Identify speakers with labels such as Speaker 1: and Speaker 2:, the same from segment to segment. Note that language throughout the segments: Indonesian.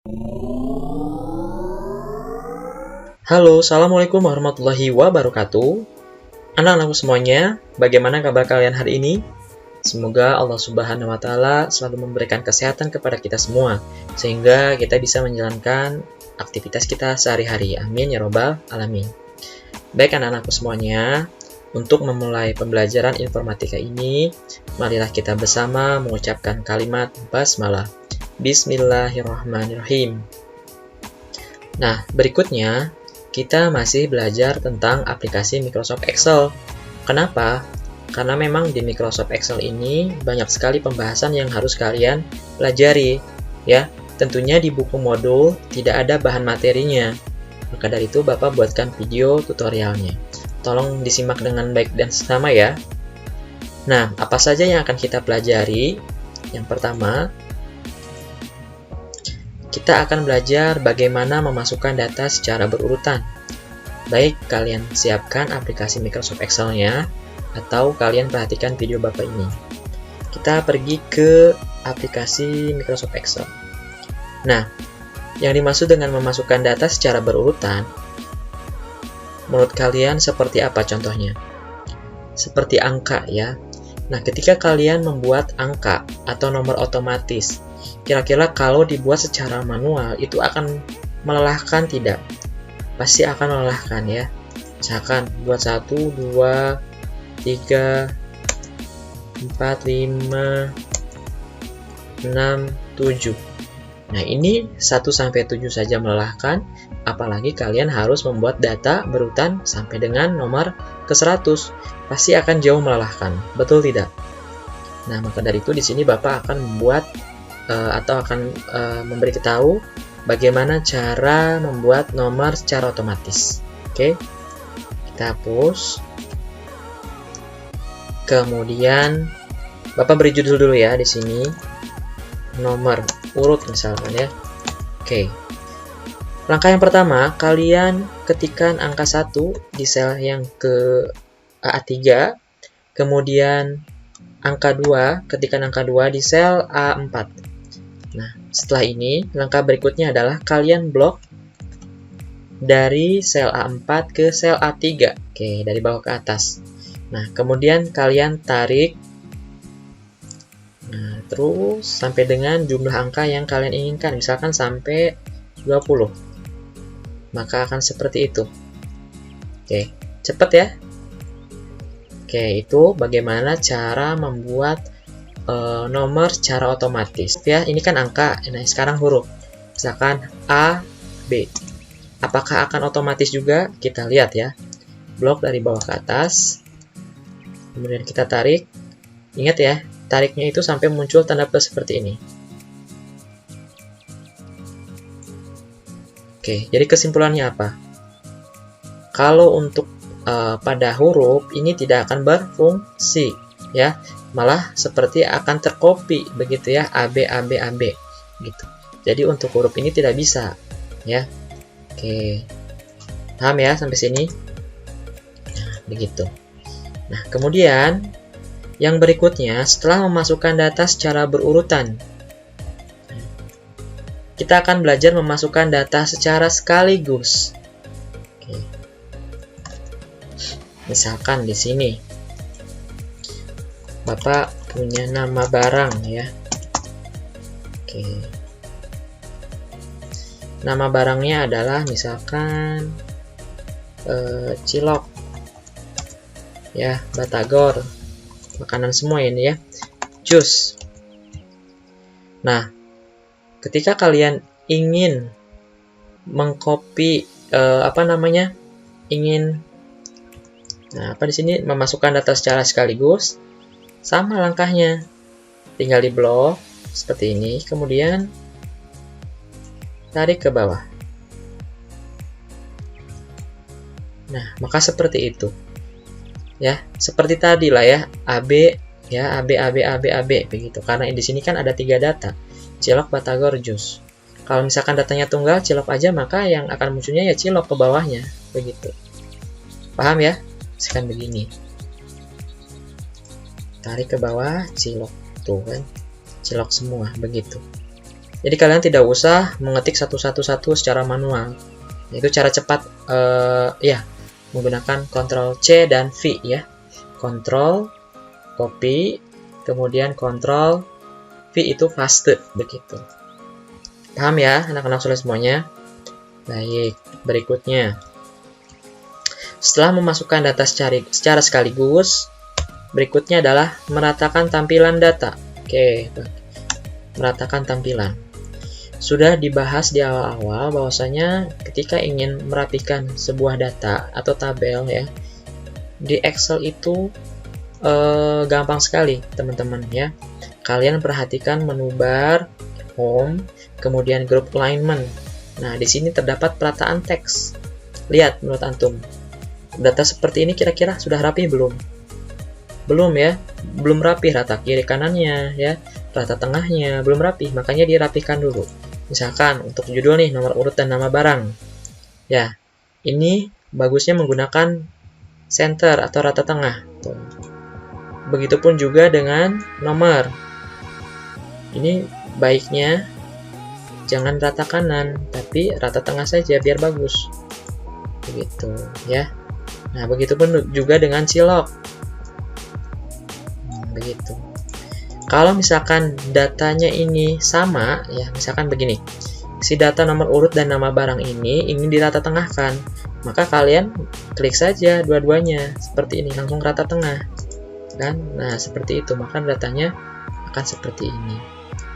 Speaker 1: Halo, Assalamualaikum warahmatullahi wabarakatuh. Anak-anakku semuanya, bagaimana kabar kalian hari ini? Semoga Allah Subhanahu wa Ta'ala selalu memberikan kesehatan kepada kita semua, sehingga kita bisa menjalankan aktivitas kita sehari-hari. Amin ya Robbal Alamin. Baik anak-anakku semuanya, untuk memulai pembelajaran informatika ini, marilah kita bersama mengucapkan kalimat basmalah. Bismillahirrahmanirrahim. Nah, berikutnya kita masih belajar tentang aplikasi Microsoft Excel. Kenapa? Karena memang di Microsoft Excel ini banyak sekali pembahasan yang harus kalian pelajari, ya. Tentunya di buku modul tidak ada bahan materinya. Maka dari itu Bapak buatkan video tutorialnya. Tolong disimak dengan baik dan seksama ya. Nah, apa saja yang akan kita pelajari? Yang pertama, kita akan belajar bagaimana memasukkan data secara berurutan. Baik kalian siapkan aplikasi Microsoft Excel-nya, atau kalian perhatikan video Bapak ini. Kita pergi ke aplikasi Microsoft Excel. Nah, yang dimaksud dengan memasukkan data secara berurutan, menurut kalian seperti apa contohnya? Seperti angka ya. Nah, ketika kalian membuat angka atau nomor otomatis, kira-kira kalau dibuat secara manual itu akan melelahkan tidak? Pasti akan melelahkan ya. Misalkan buat 1, 2, 3, 4, 5, 6, 7. Nah, ini 1 sampai 7 saja melelahkan, apalagi kalian harus membuat data berurutan sampai dengan nomor ke 100. Pasti akan jauh melelahkan. Betul tidak? Nah, maka dari itu di sini Bapak akan membuat atau akan memberitahu bagaimana cara membuat nomor secara otomatis. Oke, kita hapus. Kemudian Bapak beri judul dulu ya di sini, nomor urut misalkan ya. Oke. Langkah yang pertama, kalian ketikkan angka 1 di sel yang ke A3, kemudian angka 2, ketikkan angka 2 di sel A4. Nah, setelah ini, langkah berikutnya adalah kalian blok dari sel A4 ke sel A3. Oke, dari bawah ke atas. Nah, kemudian kalian tarik. Nah, terus sampai dengan jumlah angka yang kalian inginkan. Misalkan sampai 20. Maka akan seperti itu. Oke, cepat ya. Oke, itu bagaimana cara membuat nomor secara otomatis ya. Ini kan angka, nah sekarang huruf. Misalkan A, B. Apakah akan otomatis juga? Kita lihat ya. Blok dari bawah ke atas. Kemudian kita tarik. Ingat ya, tariknya itu sampai muncul tanda plus seperti ini. Oke, jadi kesimpulannya apa? Kalau untuk pada huruf ini tidak akan berfungsi ya. Malah seperti akan tercopy begitu ya, AB AB AB gitu. Jadi untuk huruf ini tidak bisa ya. Oke. Paham ya sampai sini? Nah, begitu. Nah, kemudian yang berikutnya setelah memasukkan data secara berurutan, kita akan belajar memasukkan data secara sekaligus. Oke. Misalkan di sini Bapak punya nama barang ya. Oke. Nama barangnya adalah misalkan cilok. Ya, batagor. Makanan semua ini ya. Jus. Nah, ketika kalian ingin mengcopy di sini memasukkan data secara sekaligus, sama langkahnya, tinggal di blok seperti ini, kemudian tarik ke bawah. Nah, maka seperti itu ya, seperti tadi lah ya, AB ya, AB AB AB AB begitu. Karena di sini kan ada 3 data, cilok, batagor, jus. Kalau misalkan datanya tunggal cilok aja, maka yang akan munculnya ya cilok ke bawahnya begitu. Paham ya? Misalkan begini, tarik ke bawah cilok, tuh kan cilok semua begitu. Jadi kalian tidak usah mengetik satu-satu secara manual. Itu cara cepat ya, menggunakan Ctrl C dan V ya. Ctrl copy, kemudian Ctrl V itu paste begitu. Paham ya anak-anak soleh semuanya? Baik, berikutnya. Setelah memasukkan data secara sekaligus, berikutnya adalah meratakan tampilan data. Oke, meratakan tampilan. Sudah dibahas di awal-awal bahwasanya ketika ingin merapikan sebuah data atau tabel ya, di Excel itu gampang sekali teman-teman ya. Kalian perhatikan menu bar, home, kemudian group alignment. Nah, di sini terdapat perataan teks. Lihat menurut antum, data seperti ini kira-kira sudah rapi belum? Belum ya, belum rapi rata kiri kanannya ya, rata tengahnya belum rapi, makanya dirapikan dulu. Misalkan untuk judul nih, nomor urut dan nama barang. Ya, ini bagusnya menggunakan center atau rata tengah. Tuh. Begitupun juga dengan nomor. Ini baiknya jangan rata kanan, tapi rata tengah saja biar bagus. Begitu ya. Nah, begitupun juga dengan silok. Begitu. Kalau misalkan datanya ini sama, ya misalkan begini, si data nomor urut dan nama barang ini ingin dirata tengahkan, maka kalian klik saja dua-duanya seperti ini, langsung rata tengah, kan? Nah seperti itu, maka datanya akan seperti ini.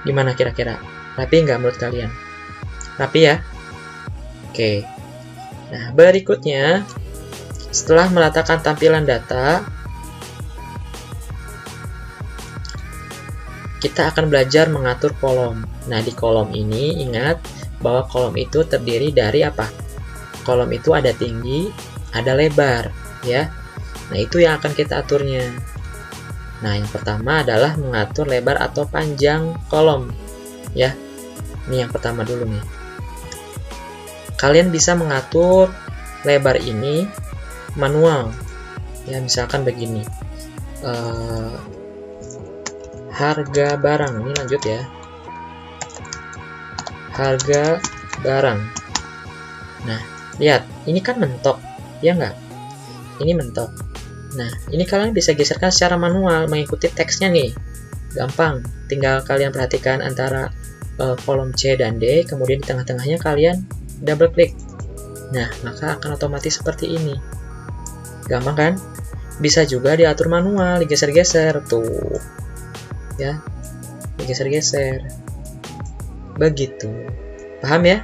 Speaker 1: Gimana kira-kira? Rapi nggak menurut kalian? Rapi ya? Oke. Nah berikutnya, setelah meratakan tampilan data, kita akan belajar mengatur kolom. Nah, di kolom ini ingat bahwa kolom itu terdiri dari apa? Kolom itu ada tinggi, ada lebar, ya. Nah, itu yang akan kita aturnya. Nah, yang pertama adalah mengatur lebar atau panjang kolom, ya. Ini yang pertama dulu nih. Kalian bisa mengatur lebar ini manual. Ya, misalkan begini. Harga barang, ini lanjut ya, harga barang. Nah lihat, ini kan mentok ya nggak, ini mentok. Nah ini kalian bisa geserkan secara manual mengikuti teksnya nih, gampang. Tinggal kalian perhatikan antara kolom C dan D, kemudian di tengah-tengahnya kalian double klik. Nah maka akan otomatis seperti ini, gampang kan? Bisa juga diatur manual, digeser-geser tuh ya, digeser-geser begitu. Paham ya?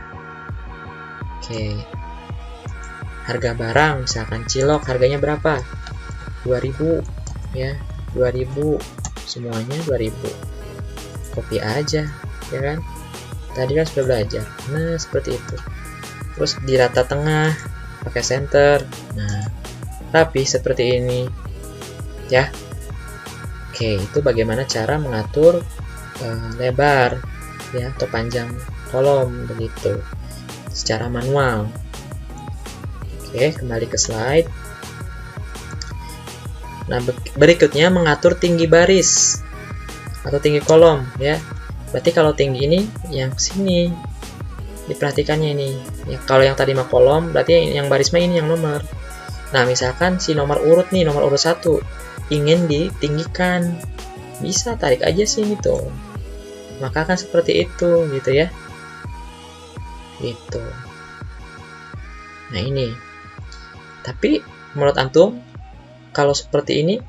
Speaker 1: Oke. Harga barang, misalkan cilok harganya berapa? 2000 ya, 2000 semuanya 2000. Copy aja ya kan? Tadi kan sudah belajar. Nah seperti itu. Terus di rata tengah pakai center. Nah rapi seperti ini ya. Oke, itu bagaimana cara mengatur lebar ya atau panjang kolom begitu secara manual. Oke, kembali ke slide. Nah, berikutnya mengatur tinggi baris atau tinggi kolom ya. Berarti kalau tinggi ini yang sini diperhatikannya ini. Ya, kalau yang tadi mah kolom, berarti yang baris mah ini yang nomor. Nah, misalkan si nomor urut nih, nomor urut 1 ingin ditinggikan, bisa tarik aja sini tuh, maka akan seperti itu gitu ya, gitu. Nah ini, tapi menurut antum kalau seperti ini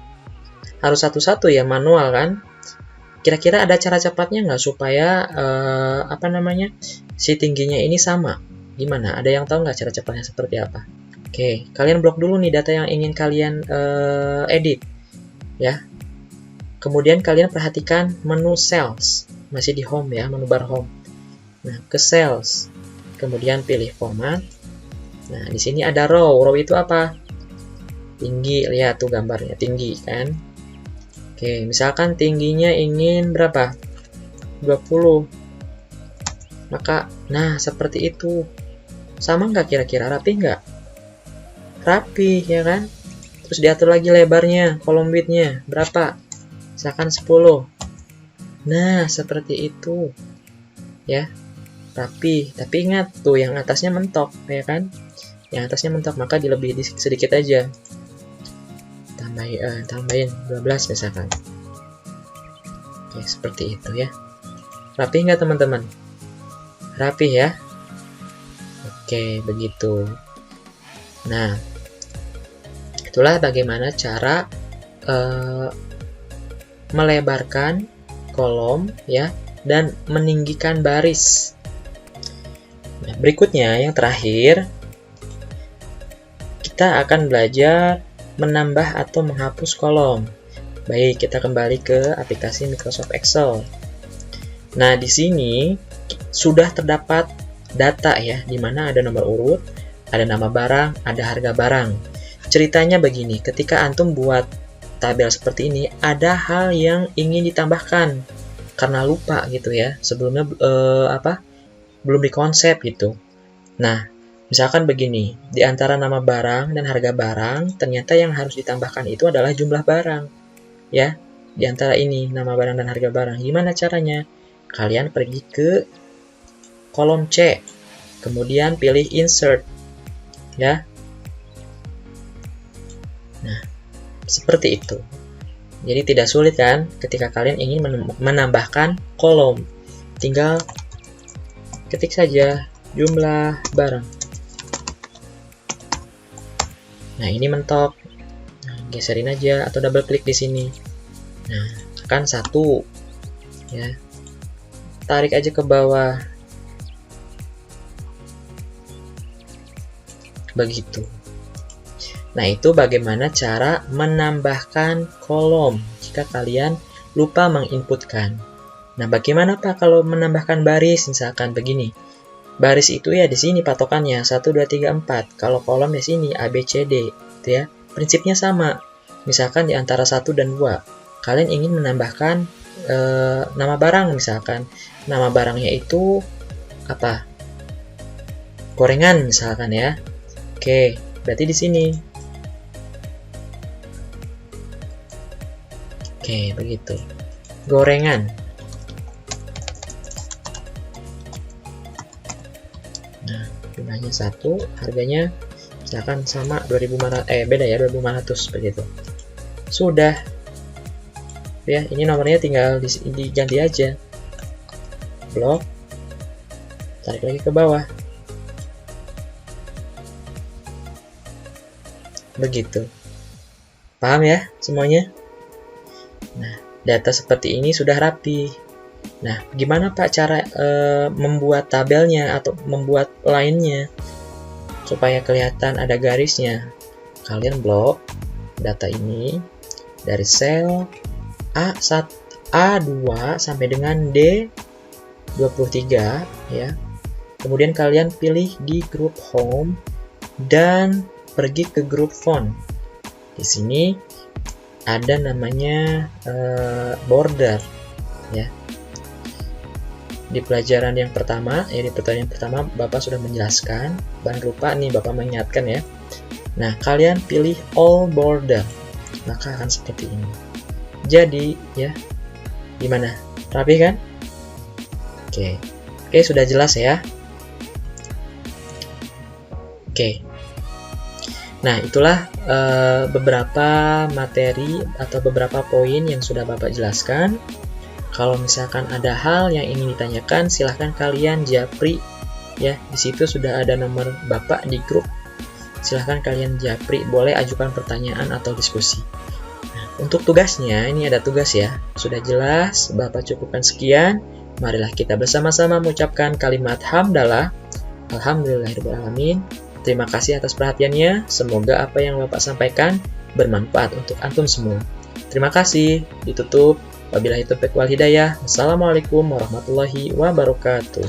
Speaker 1: harus satu-satu ya, manual kan? Kira-kira ada cara cepatnya nggak supaya si tingginya ini sama? Gimana? Ada yang tahu nggak cara cepatnya seperti apa? Oke, kalian blok dulu nih data yang ingin kalian edit. Ya, kemudian kalian perhatikan menu cells, masih di home ya, menu bar home. Nah ke cells, kemudian pilih format. Nah di sini ada row itu apa? Tinggi, lihat tuh gambarnya tinggi kan. Oke, misalkan tingginya ingin berapa? 20. Maka, nah seperti itu. Sama nggak kira-kira? Rapi nggak? Rapi ya kan? Terus diatur lagi lebarnya, kolom width-nya berapa? Misalkan 10. Nah, seperti itu. ya, rapi. Tapi ingat tuh yang atasnya mentok, ya kan? Yang atasnya mentok, maka dilebihin sedikit aja. Tambahin 12 misalkan. Oke, seperti itu ya. Rapi nggak teman-teman? Rapi ya? Oke, begitu. Nah, itulah bagaimana cara melebarkan kolom ya dan meninggikan baris. Nah, berikutnya yang terakhir, kita akan belajar menambah atau menghapus kolom. Baik, kita kembali ke aplikasi Microsoft Excel. Nah, di sini sudah terdapat data ya, di mana ada nomor urut, ada nama barang, ada harga barang. Ceritanya begini, ketika antum buat tabel seperti ini, ada hal yang ingin ditambahkan karena lupa gitu ya, sebelumnya belum dikonsep gitu. Nah, misalkan begini, di antara nama barang dan harga barang, ternyata yang harus ditambahkan itu adalah jumlah barang ya. Di antara ini nama barang dan harga barang, gimana caranya? Kalian pergi ke kolom C, kemudian pilih insert ya. Nah, seperti itu. Jadi tidak sulit kan ketika kalian ingin menambahkan kolom. Tinggal ketik saja jumlah barang. Nah, ini mentok. Nah, geserin aja atau double klik di sini. Nah, kan 1 ya. Tarik aja ke bawah. Begitu. Nah, itu bagaimana cara menambahkan kolom jika kalian lupa menginputkan. Nah, bagaimana Pak kalau menambahkan baris? Misalkan begini. Baris itu ya di sini patokannya 1 2 3 4. Kalau kolom di sini A B C D, gitu ya. Prinsipnya sama. Misalkan di antara 1 dan 2, kalian ingin menambahkan nama barang misalkan. Nama barangnya itu apa? Gorengan misalkan ya. Oke, berarti di sini. Oke, begitu. Gorengan. Nah, jumlahnya 1, harganya misalkan sama 2.500, beda ya 2.500 begitu. Sudah. Ya, ini nomornya tinggal diganti aja. Blok. Tarik lagi ke bawah. Begitu. Paham ya semuanya? Nah, data seperti ini sudah rapi. Nah, gimana Pak cara membuat tabelnya atau membuat line-nya supaya kelihatan ada garisnya? Kalian blok data ini dari sel A1, A2 sampai dengan D23 ya. Kemudian kalian pilih di grup home dan pergi ke grup font. Di sini ada namanya border ya. Di pelajaran yang pertama, di pertanyaan pertama Bapak sudah menjelaskan, dan lupa nih Bapak mengingatkan ya. Nah, kalian pilih all border, maka akan seperti ini. Jadi ya, gimana? Rapi kan? Oke, sudah jelas ya. Oke. Nah, itulah beberapa materi atau beberapa poin yang sudah Bapak jelaskan. Kalau misalkan ada hal yang ingin ditanyakan, silahkan kalian japri ya. Di situ sudah ada nomor Bapak di grup. Silahkan kalian japri, boleh ajukan pertanyaan atau diskusi. Nah, untuk tugasnya, ini ada tugas ya. Sudah jelas, Bapak cukupkan sekian. Marilah kita bersama-sama mengucapkan kalimat hamdalah. Alhamdulillahirrahmanirrahim. Terima kasih atas perhatiannya. Semoga apa yang Bapak sampaikan bermanfaat untuk antum semua. Terima kasih. Ditutup. Wabillahi taufiq wal hidayah. Wassalamualaikum warahmatullahi wabarakatuh.